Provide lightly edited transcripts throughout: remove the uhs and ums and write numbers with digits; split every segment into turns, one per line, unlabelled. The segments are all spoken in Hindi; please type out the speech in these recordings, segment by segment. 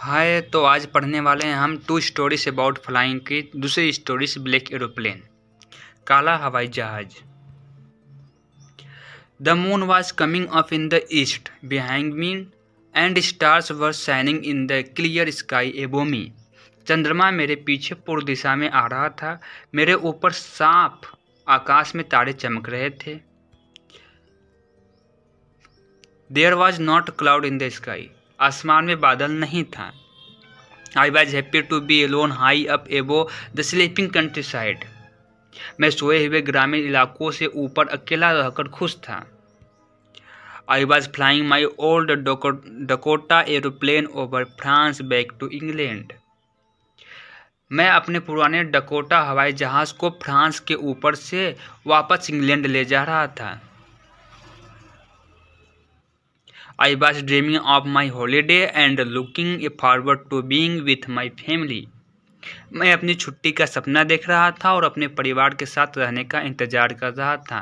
हाय, तो आज पढ़ने वाले हैं हम टू स्टोरीज अबाउट फ्लाइंग की दूसरी स्टोरीज ब्लैक एरोप्लेन, काला हवाई जहाज। The moon was coming up in the east behind me and stars were shining in the clear sky एबो मी। चंद्रमा मेरे पीछे पूर्व दिशा में आ रहा था। मेरे ऊपर साफ आकाश में तारे चमक रहे थे। There was not cloud in the sky, आसमान में बादल नहीं था। I was happy to be alone high up above the sleeping countryside. मैं सोए हुए ग्रामीण इलाकों से ऊपर अकेला रहकर खुश था। I was flying my old Dakota aeroplane over France back to England. मैं अपने पुराने डकोटा हवाई जहाज को फ्रांस के ऊपर से वापस इंग्लैंड ले जा रहा था। I was dreaming of my holiday and looking forward to being with my family. मैं अपनी छुट्टी का सपना देख रहा था और अपने परिवार के साथ रहने का इंतजार कर रहा था।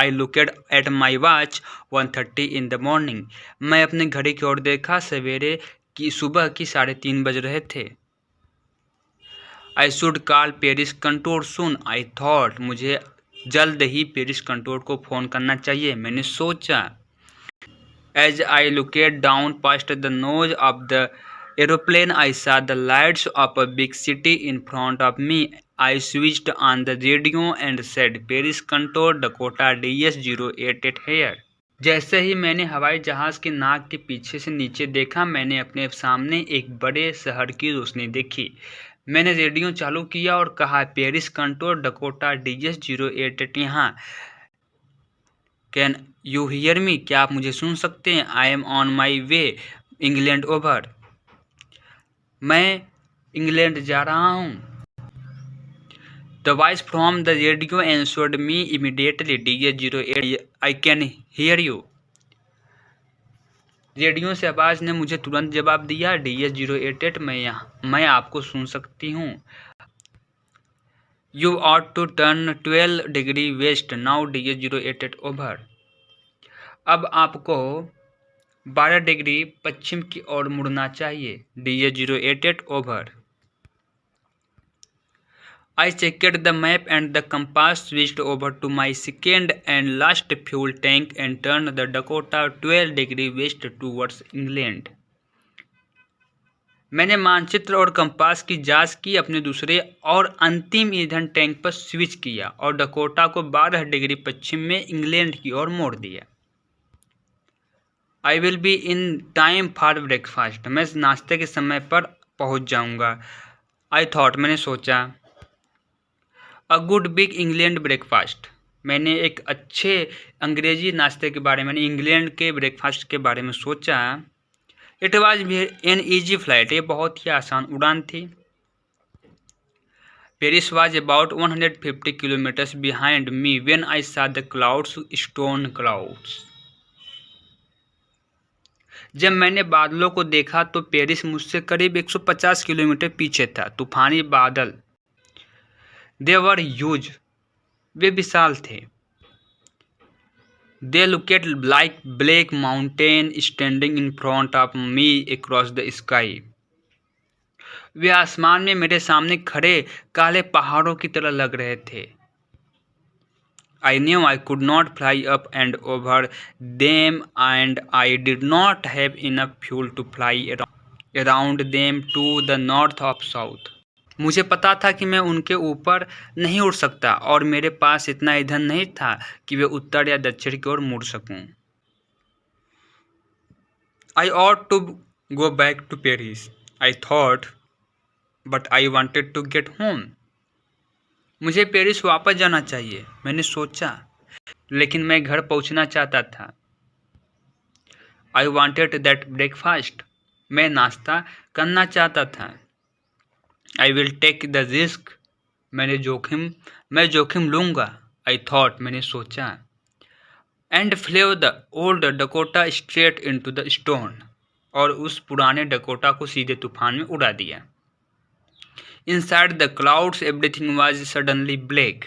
I looked at my watch 1:30 in the morning. मैं अपनी घड़ी की ओर देखा, सुबह की 3:30 बज रहे थे। I should call Paris control soon. I thought मुझे जल्द ही पेरिस कंट्रोल को फ़ोन करना चाहिए, मैंने सोचा। As I looked down past the nose of the aeroplane, I saw the lights of a big city in front of me. I switched on the radio and said, Paris control Dakota DS088 here. जैसे ही मैंने हवाई जहाज के नाक के पीछे से नीचे देखा, मैंने अपने सामने एक बड़े शहर की रोशनी देखी। मैंने रेडियो चालू किया और कहा, पेरिस कंट्रोल डकोटा DS088 यहाँ। Can you hear me? क्या आप मुझे सुन सकते हैं? I am on my way England over. मैं इंग्लैंड जा रहा हूँ। The voice from the radio answered me immediately, DS088 I can hear you. Radio से आवाज़ ने मुझे तुरंत जवाब दिया, DS088 मैं आपको सुन सकती हूँ। You ought to turn 12 degree west now, DS088 over. अब आपको 12 डिग्री पश्चिम की ओर मुड़ना चाहिए, DS088 over. I checked the map and the compass, switched over to my second and last fuel tank and turned the Dakota 12 degree west towards England. मैंने मानचित्र और कंपास की जांच की, अपने दूसरे और अंतिम ईंधन टैंक पर स्विच किया और डकोटा को 12 डिग्री पश्चिम में इंग्लैंड की ओर मोड़ दिया। I will be in time for breakfast. मैं नाश्ते के समय पर पहुंच जाऊंगा। I thought, मैंने सोचा। A good big England breakfast, मैंने एक अच्छे अंग्रेजी नाश्ते के बारे में, इंग्लैंड के ब्रेकफास्ट के बारे में सोचा। It was an easy flight, ये बहुत ही आसान उड़ान थी। Paris was about 150 kilometres behind me when I saw the clouds, stone clouds. जब मैंने बादलों को देखा तो पेरिस मुझसे करीब 150 किलोमीटर पीछे था, तूफानी बादल। दे वर ह्यूज, वे विशाल थे। They looked like black mountain standing in front of me across the sky. वे आसमान में मेरे सामने खड़े काले पहाड़ों की तरह लग रहे थे। I knew I could not fly up and over them and I did not have enough fuel to fly around them to the north or south. मुझे पता था कि मैं उनके ऊपर नहीं उड़ सकता और मेरे पास इतना ईंधन नहीं था कि वे उत्तर या दक्षिण की ओर मुड़ सकूं। I ought to go back to Paris, I thought, but I wanted to get home. मुझे पेरिस वापस जाना चाहिए, मैंने सोचा, लेकिन मैं घर पहुंचना चाहता था। I wanted that breakfast, मैं नाश्ता करना चाहता था। I will take the risk, मैं जोखिम लूँगा। I thought, मैंने सोचा। And flew the old Dakota straight into the storm, और उस पुराने डकोटा को सीधे तूफान में उड़ा दिया। Inside the clouds everything was suddenly black,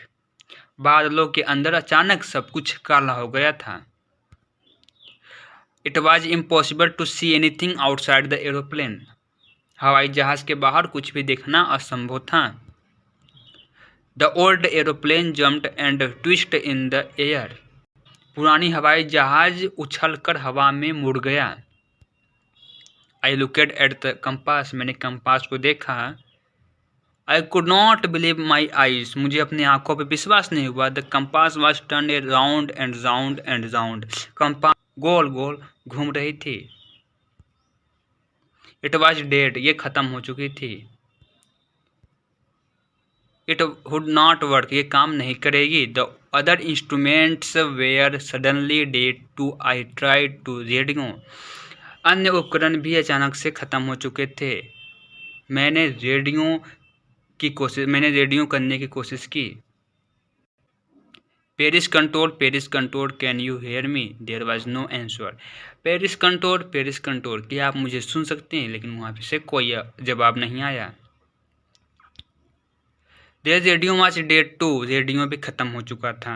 बादलों के अंदर अचानक सब कुछ काला हो गया था। It was impossible to see anything outside the aeroplane. हवाई जहाज के बाहर कुछ भी देखना असंभव था। The old aeroplane jumped and twist in the air. पुरानी हवाई जहाज उछलकर हवा में मुड़ गया। I looked at the compass. मैंने कंपास को देखा। I could not believe my eyes. मुझे अपनी आंखों पर विश्वास नहीं हुआ। The compass was turn around and round and round. Compass गोल गोल घूम रही थी। It was dead. ये खत्म हो चुकी थी। It would not work. ये काम नहीं करेगी। The other instruments were suddenly dead too. I tried to radio. अन्य उपकरण भी अचानक से खत्म हो चुके थे। मैंने रेडियो करने की कोशिश की। Paris control, can you hear me? There was no answer. Paris control, क्या आप मुझे सुन सकते हैं? लेकिन वहाँ से कोई जवाब नहीं आया। Their radio was dead too. Radio भी खत्म हो चुका था।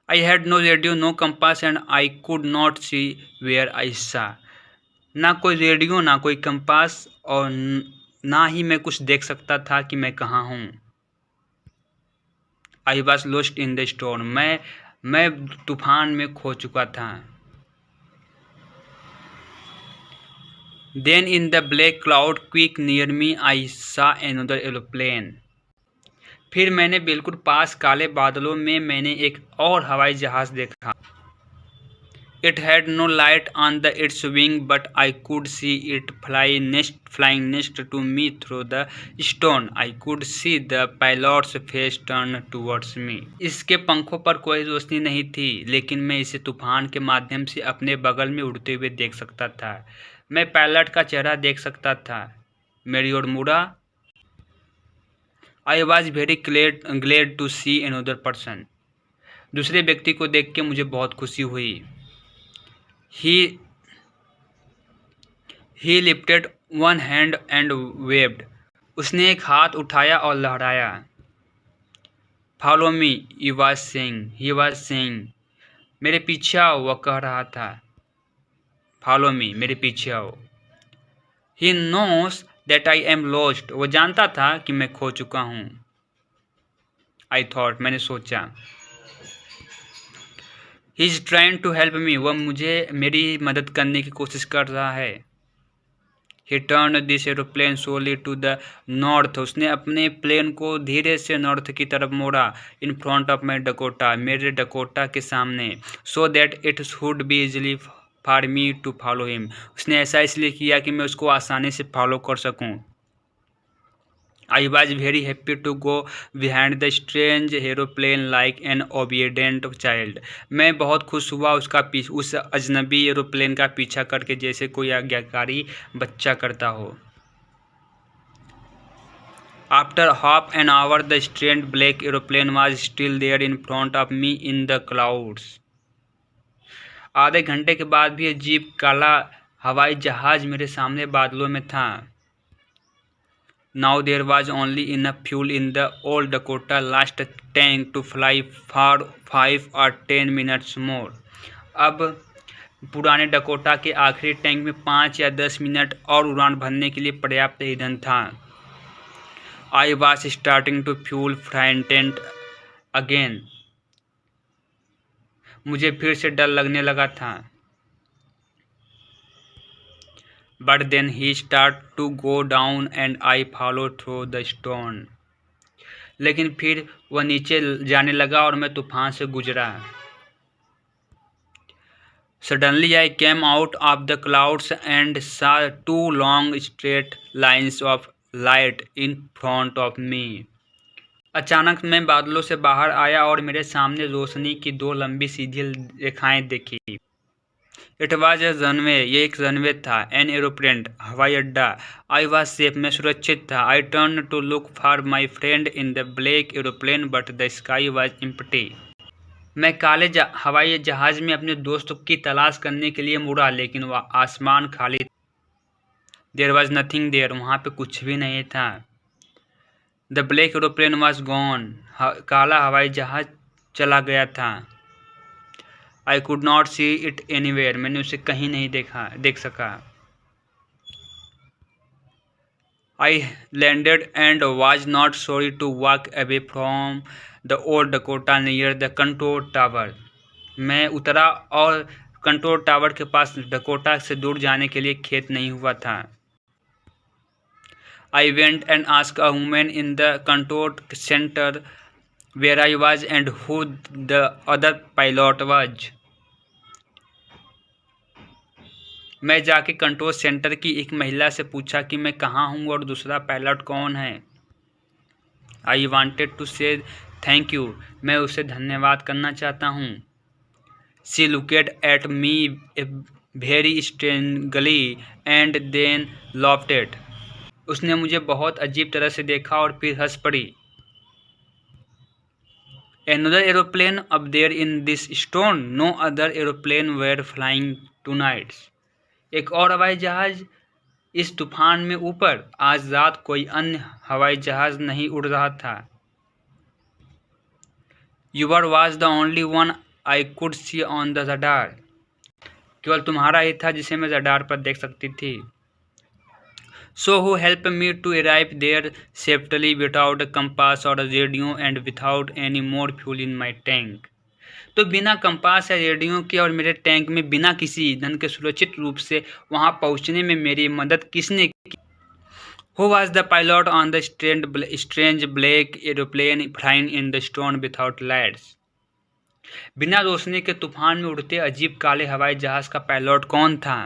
I had no radio, no compass and I could not see where I saw. ना कोई रेडियो, ना कोई कंपास, और ना ही मैं कुछ देख सकता था कि मैं कहाँ हूँ। I was lost in the storm. मैं तूफान में खो चुका था। Then in the black cloud quick near me I saw another aeroplane. फिर मैंने बिल्कुल पास काले बादलों में मैंने एक और हवाई जहाज देखा। It had no light on its wing, but I could see it flying next to me through the storm. I could see the pilot's face turn towards me. इसके पंखों पर कोई रोशनी नहीं थी, लेकिन मैं इसे तूफान के माध्यम से अपने बगल में उड़ते हुए देख सकता था। मैं पायलट का चेहरा देख सकता था, मेरी ओर मुड़ा। I was very glad to see another person. दूसरे व्यक्ति को देख के मुझे बहुत खुशी हुई। He lifted one hand and waved. उसने एक हाथ उठाया और लहराया। Follow me, he was saying. मेरे पीछे आओ, वह कह रहा था। Follow me, मेरे पीछे आओ। He knows that I am lost. वो जानता था कि मैं खो चुका हूँ। I thought, मैंने सोचा। He is trying to help me. वह मेरी मदद करने की कोशिश कर रहा है। He turned this aeroplane slowly to the north. उसने अपने प्लेन को धीरे से नॉर्थ की तरफ मोड़ा। In front of my Dakota, मेरे डकोटा के सामने। So that it should be easily for me to follow him. उसने ऐसा इसलिए किया कि मैं उसको आसानी से फॉलो कर सकूं। I was very happy to go behind the strange aeroplane like an obedient child. मैं बहुत खुश हुआ उस अजनबी एरोप्लेन का पीछा करके, जैसे कोई आज्ञाकारी बच्चा करता हो। After half an hour, the strange black aeroplane was still there in front of me in the clouds. आधे घंटे के बाद भी अजीब काला हवाई जहाज मेरे सामने बादलों में था। Now there was only enough fuel in the old Dakota last tank to fly for 5 or 10 minutes more. अब पुराने डकोटा के आखिरी टैंक में 5 या 10 मिनट और उड़ान भरने के लिए पर्याप्त ईंधन था। I was starting to feel frightened again. मुझे फिर से डर लगने लगा था। But then he started to go down and I followed through the storm. लेकिन फिर वह नीचे जाने लगा और मैं तूफान से गुजरा। Suddenly I came out of the clouds and saw 2 long straight lines of light in front of me. अचानक मैं बादलों से बाहर आया और मेरे सामने रोशनी की 2 लंबी सीधी रेखाएं देखी। It was a runway. ये एक रनवे था। एन एरोप्लेन, हवाई अड्डा। I was safe. मैं सुरक्षित था। I turn to look for my friend in the black aeroplane but the sky was empty. मैं काले हवाई जहाज में अपने दोस्त की तलाश करने के लिए मुड़ा, लेकिन वह आसमान खाली। There was nothing there. वहाँ पे कुछ भी नहीं था। The black aeroplane was gone. काला हवाई जहाज चला गया था। I could not see it anywhere, मैंने उसे कहीं नहीं देख सका। I landed and was not sorry to walk away from the old Dakota near the control tower. मैं उतरा और कंट्रोल टावर के पास डकोटा से दूर जाने के लिए खेत नहीं हुआ था। I went and asked a woman in the control centre where I was and who the other pilot was। मैं जाके कंट्रोल सेंटर की एक महिला से पूछा कि मैं कहाँ हूँ और दूसरा पायलट कौन है। I wanted to say thank you, मैं उसे धन्यवाद करना चाहता हूँ। She looked at me very strangely and then laughed. उसने मुझे बहुत अजीब तरह से देखा और फिर हंस पड़ी। Another aeroplane up there in this storm, no other aeroplane were flying tonight। एक और हवाई जहाज इस तूफान में ऊपर, आज रात कोई अन्य हवाई जहाज नहीं उड़ रहा था। Yours was the only one I could see on the radar। केवल तुम्हारा ही था जिसे मैं रडार पर देख सकती थी। So who helped me to arrive there safely without a compass or a radio and without any more fuel in my tank। तो बिना कंपास या रेडियो के और मेरे टैंक में बिना किसी ईंधन के सुरक्षित रूप से वहां पहुंचने में मेरी मदद किसने की? Who was the pilot on the strange black aeroplane flying in the storm without lights। बिना रोशनी के तूफान में उड़ते अजीब काले हवाई जहाज का पायलट कौन था?